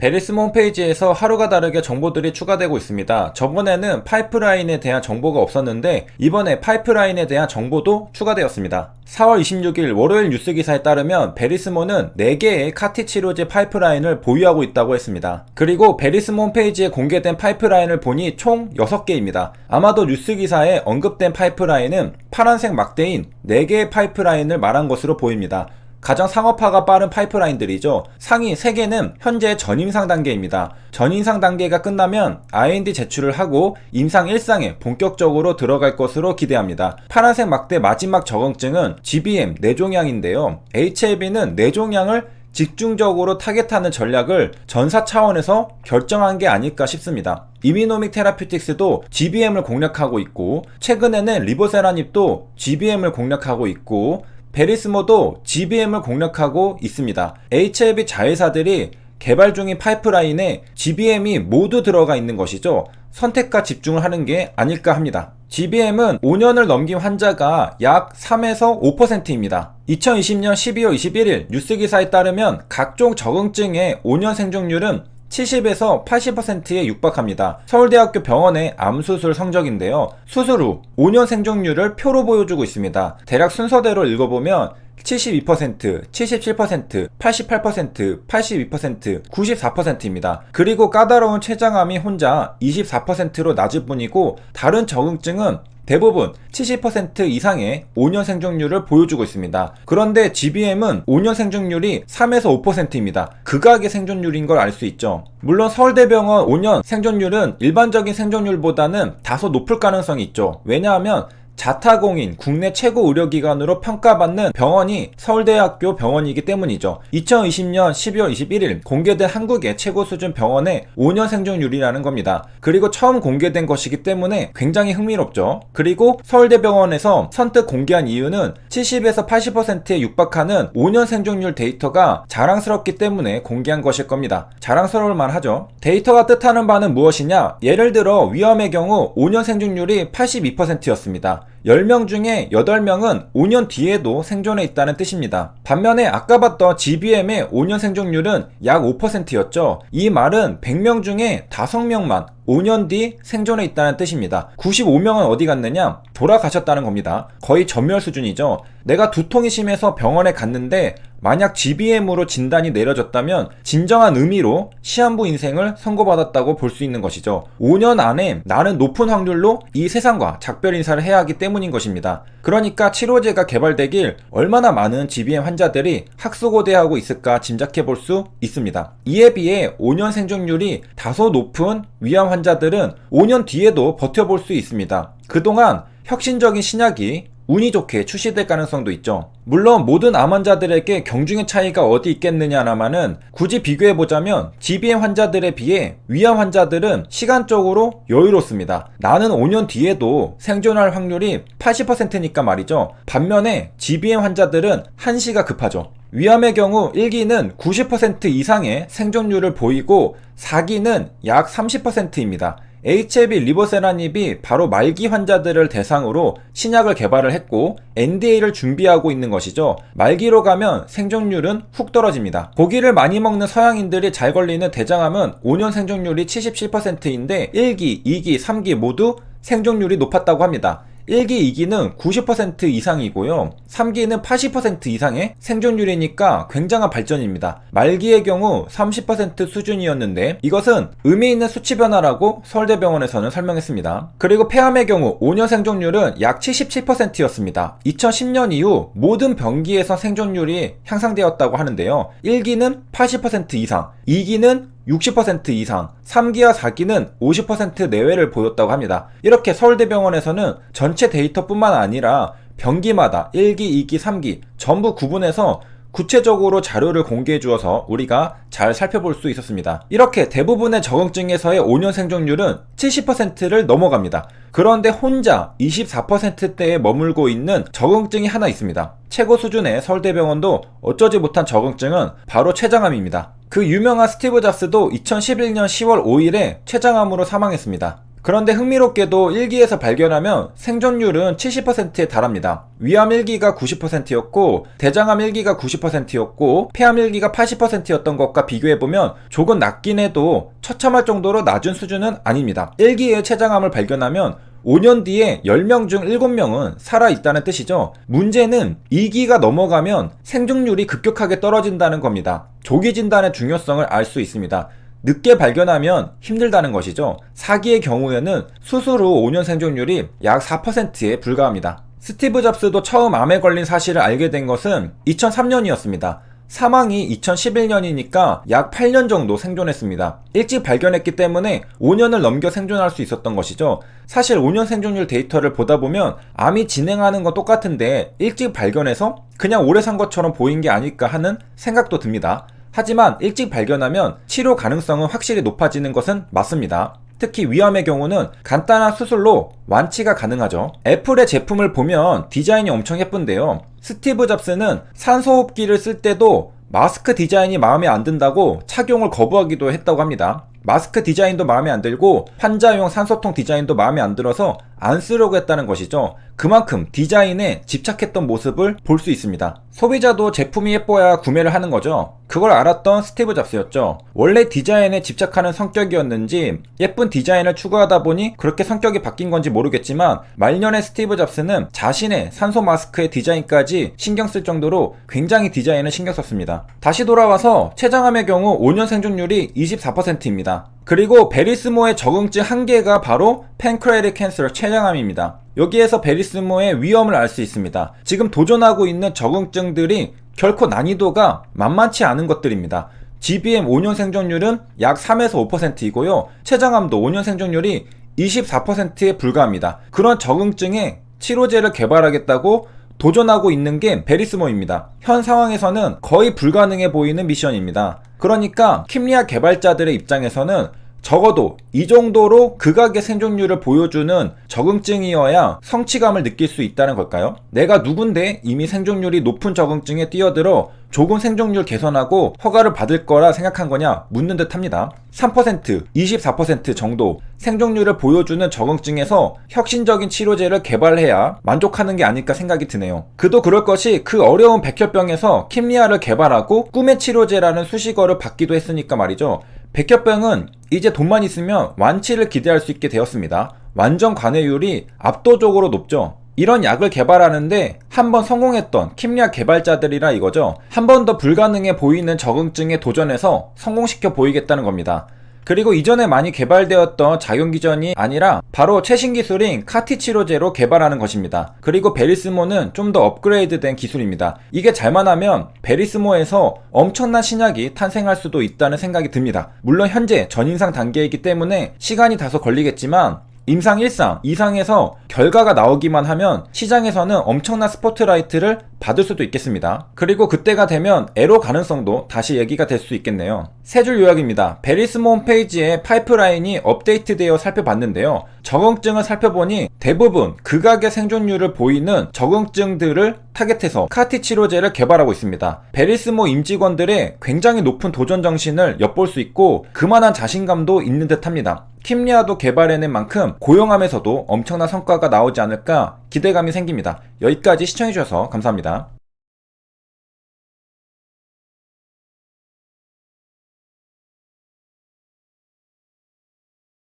베리스모 홈페이지에서 하루가 다르게 정보들이 추가되고 있습니다. 저번에는 파이프라인에 대한 정보가 없었는데 이번에 파이프라인에 대한 정보도 추가되었습니다. 4월 26일 월요일 뉴스 기사에 따르면 베리스모는 4개의 카티 치료제 파이프라인을 보유하고 있다고 했습니다. 그리고 베리스모 홈페이지에 공개된 파이프라인을 보니 총 6개입니다. 아마도 뉴스 기사에 언급된 파이프라인은 파란색 막대인 4개의 파이프라인을 말한 것으로 보입니다. 가장 상업화가 빠른 파이프라인들이죠. 상위 3개는 현재 전임상 단계입니다. 전임상 단계가 끝나면 IND 제출을 하고 임상 1상에 본격적으로 들어갈 것으로 기대합니다. 파란색 막대 마지막 적응증은 GBM 뇌종양인데요. HLB는 뇌종양을 집중적으로 타겟하는 전략을 전사 차원에서 결정한 게 아닐까 싶습니다. 이미노믹 테라퓨틱스도 GBM을 공략하고 있고, 최근에는 리보세라닙도 GBM을 공략하고 있고, 베리스모도 GBM을 공략하고 있습니다. HLB 자회사들이 개발 중인 파이프라인에 GBM이 모두 들어가 있는 것이죠. 선택과 집중을 하는 게 아닐까 합니다. GBM은 5년을 넘긴 환자가 약 3에서 5%입니다. 2020년 12월 21일 뉴스 기사에 따르면 각종 적응증의 5년 생존율은 70에서 80%에 육박합니다. 서울대학교 병원의 암수술 성적인데요. 수술 후 5년 생존율을 표로 보여주고 있습니다. 대략 순서대로 읽어보면 72%, 77%, 88%, 82%, 94%입니다. 그리고 까다로운 췌장암이 혼자 24%로 낮을 뿐이고, 다른 적응증은 대부분 70% 이상의 5년 생존율을 보여주고 있습니다. 그런데 GBM은 5년 생존율이 3에서 5%입니다. 극악의 생존율인 걸 알 수 있죠. 물론 서울대병원 5년 생존율은 일반적인 생존율보다는 다소 높을 가능성이 있죠. 왜냐하면 자타공인 국내 최고 의료기관으로 평가받는 병원이 서울대학교 병원이기 때문이죠. 2020년 12월 21일 공개된 한국의 최고 수준 병원의 5년 생존율이라는 겁니다. 그리고 처음 공개된 것이기 때문에 굉장히 흥미롭죠. 그리고 서울대병원에서 선뜻 공개한 이유는 70에서 80%에 육박하는 5년 생존율 데이터가 자랑스럽기 때문에 공개한 것일 겁니다. 자랑스러울 만하죠. 데이터가 뜻하는 바는 무엇이냐? 예를 들어 위암의 경우 5년 생존율이 82%였습니다. 10명 중에 8명은 5년 뒤에도 생존해 있다는 뜻입니다. 반면에 아까 봤던 GBM의 5년 생존율은 약 5%였죠. 이 말은 100명 중에 5명만 5년 뒤 생존해 있다는 뜻입니다. 95명은 어디 갔느냐? 돌아가셨다는 겁니다. 거의 전멸 수준이죠. 내가 두통이 심해서 병원에 갔는데 만약 GBM으로 진단이 내려졌다면 진정한 의미로 시한부 인생을 선고받았다고 볼 수 있는 것이죠. 5년 안에 나는 높은 확률로 이 세상과 작별 인사를 해야 하기 때문인 것입니다. 그러니까 치료제가 개발되길 얼마나 많은 GBM 환자들이 학수고대하고 있을까 짐작해 볼 수 있습니다. 이에 비해 5년 생존율이 다소 높은 위암 환자들은 5년 뒤에도 버텨볼 수 있습니다. 그동안 혁신적인 신약이 운이 좋게 출시될 가능성도 있죠. 물론 모든 암 환자들에게 경중의 차이가 어디 있겠느냐라마는 굳이 비교해보자면 GBM 환자들에 비해 위암 환자들은 시간적으로 여유롭습니다. 나는 5년 뒤에도 생존할 확률이 80%니까 말이죠. 반면에 GBM 환자들은 한시가 급하죠. 위암의 경우 1기는 90% 이상의 생존율을 보이고 4기는 약 30%입니다. HLB 리보세라닙이 바로 말기 환자들을 대상으로 신약을 개발을 했고 NDA를 준비하고 있는 것이죠. 말기로 가면 생존율은 훅 떨어집니다. 고기를 많이 먹는 서양인들이 잘 걸리는 대장암은 5년 생존율이 77%인데 1기, 2기, 3기 모두 생존율이 높았다고 합니다. 1기, 2기는 90% 이상이고요. 3기는 80% 이상의 생존율이니까 굉장한 발전입니다. 말기의 경우 30% 수준이었는데 이것은 의미 있는 수치 변화라고 서울대병원에서는 설명했습니다. 그리고 폐암의 경우 5년 생존율은 약 77%였습니다. 2010년 이후 모든 병기에서 생존율이 향상되었다고 하는데요. 1기는 80% 이상, 2기는 60% 이상, 3기와 4기는 50% 내외를 보였다고 합니다. 이렇게 서울대병원에서는 전체 데이터뿐만 아니라 병기마다 1기, 2기, 3기 전부 구분해서 구체적으로 자료를 공개해 주어서 우리가 잘 살펴볼 수 있었습니다. 이렇게 대부분의 적응증에서의 5년 생존율은 70%를 넘어갑니다. 그런데 혼자 24%대에 머물고 있는 적응증이 하나 있습니다. 최고 수준의 서울대병원도 어쩌지 못한 적응증은 바로 췌장암입니다. 그 유명한 스티브 잡스도 2011년 10월 5일에 췌장암으로 사망했습니다. 그런데 흥미롭게도 1기에서 발견하면 생존율은 70%에 달합니다. 위암 1기가 90%였고 대장암 1기가 90%였고 폐암 1기가 80%였던 것과 비교해보면 조금 낮긴 해도 처참할 정도로 낮은 수준은 아닙니다. 1기에 췌장암을 발견하면 5년 뒤에 10명 중 7명은 살아있다는 뜻이죠. 문제는 2기가 넘어가면 생존율이 급격하게 떨어진다는 겁니다. 조기 진단의 중요성을 알 수 있습니다. 늦게 발견하면 힘들다는 것이죠. 4기의 경우에는 수술 후 5년 생존율이 약 4%에 불과합니다. 스티브 잡스도 처음 암에 걸린 사실을 알게 된 것은 2003년이었습니다. 사망이 2011년이니까 약 8년 정도 생존했습니다. 일찍 발견했기 때문에 5년을 넘겨 생존할 수 있었던 것이죠. 사실 5년 생존율 데이터를 보다 보면 암이 진행하는 건 똑같은데 일찍 발견해서 그냥 오래 산 것처럼 보인 게 아닐까 하는 생각도 듭니다. 하지만 일찍 발견하면 치료 가능성은 확실히 높아지는 것은 맞습니다. 특히 위암의 경우는 간단한 수술로 완치가 가능하죠. 애플의 제품을 보면 디자인이 엄청 예쁜데요. 스티브 잡스는 산소호흡기를 쓸 때도 마스크 디자인이 마음에 안 든다고 착용을 거부하기도 했다고 합니다. 마스크 디자인도 마음에 안 들고 환자용 산소통 디자인도 마음에 안 들어서 안 쓰려고 했다는 것이죠. 그만큼 디자인에 집착했던 모습을 볼 수 있습니다. 소비자도 제품이 예뻐야 구매를 하는 거죠. 그걸 알았던 스티브 잡스였죠. 원래 디자인에 집착하는 성격이었는지 예쁜 디자인을 추구하다 보니 그렇게 성격이 바뀐 건지 모르겠지만 말년의 스티브 잡스는 자신의 산소 마스크의 디자인까지 신경 쓸 정도로 굉장히 디자인을 신경 썼습니다. 다시 돌아와서 췌장암의 경우 5년 생존율이 24%입니다. 그리고 베리스모의 적응증 한 개가 바로 팬크레아틱 캔서 췌장암입니다. 여기에서 베리스모의 위험을 알 수 있습니다. 지금 도전하고 있는 적응증들이 결코 난이도가 만만치 않은 것들입니다. GBM 5년 생존율은 약 3에서 5%이고요. 췌장암도 5년 생존율이 24%에 불과합니다. 그런 적응증에 치료제를 개발하겠다고 도전하고 있는 게 베리스모입니다. 현 상황에서는 거의 불가능해 보이는 미션입니다. 그러니까 킴리아 개발자들의 입장에서는 적어도 이 정도로 극악의 생존율을 보여주는 적응증이어야 성취감을 느낄 수 있다는 걸까요? 내가 누군데 이미 생존율이 높은 적응증에 뛰어들어 조금 생존율 개선하고 허가를 받을 거라 생각한 거냐 묻는 듯 합니다. 3%, 24% 정도 생존율을 보여주는 적응증에서 혁신적인 치료제를 개발해야 만족하는 게 아닐까 생각이 드네요. 그도 그럴 것이 그 어려운 백혈병에서 킴리아를 개발하고 꿈의 치료제라는 수식어를 받기도 했으니까 말이죠. 백혈병은 이제 돈만 있으면 완치를 기대할 수 있게 되었습니다. 완전 관해율이 압도적으로 높죠. 이런 약을 개발하는데 한번 성공했던 킴리아 개발자들이라 이거죠. 한 번 더 불가능해 보이는 적응증에 도전해서 성공시켜 보이겠다는 겁니다. 그리고 이전에 많이 개발되었던 작용기전이 아니라 바로 최신 기술인 카티 치료제로 개발하는 것입니다. 그리고 베리스모는 좀 더 업그레이드된 기술입니다. 이게 잘만 하면 베리스모에서 엄청난 신약이 탄생할 수도 있다는 생각이 듭니다. 물론 현재 전임상 단계이기 때문에 시간이 다소 걸리겠지만 임상 1상, 2상에서 결과가 나오기만 하면 시장에서는 엄청난 스포트라이트를 받을 수도 있겠습니다. 그리고 그때가 되면 애로 가능성도 다시 얘기가 될 수 있겠네요. 세 줄 요약입니다. 베리스모 홈페이지에 파이프라인이 업데이트되어 살펴봤는데요. 적응증을 살펴보니 대부분 극악의 생존율을 보이는 적응증들을 타겟해서 카티 치료제를 개발하고 있습니다. 베리스모 임직원들의 굉장히 높은 도전 정신을 엿볼 수 있고 그만한 자신감도 있는 듯 합니다. 킴리아도 개발해낸 만큼 고용함에서도 엄청난 성과가 나오지 않을까 기대감이 생깁니다. 여기까지 시청해주셔서 감사합니다.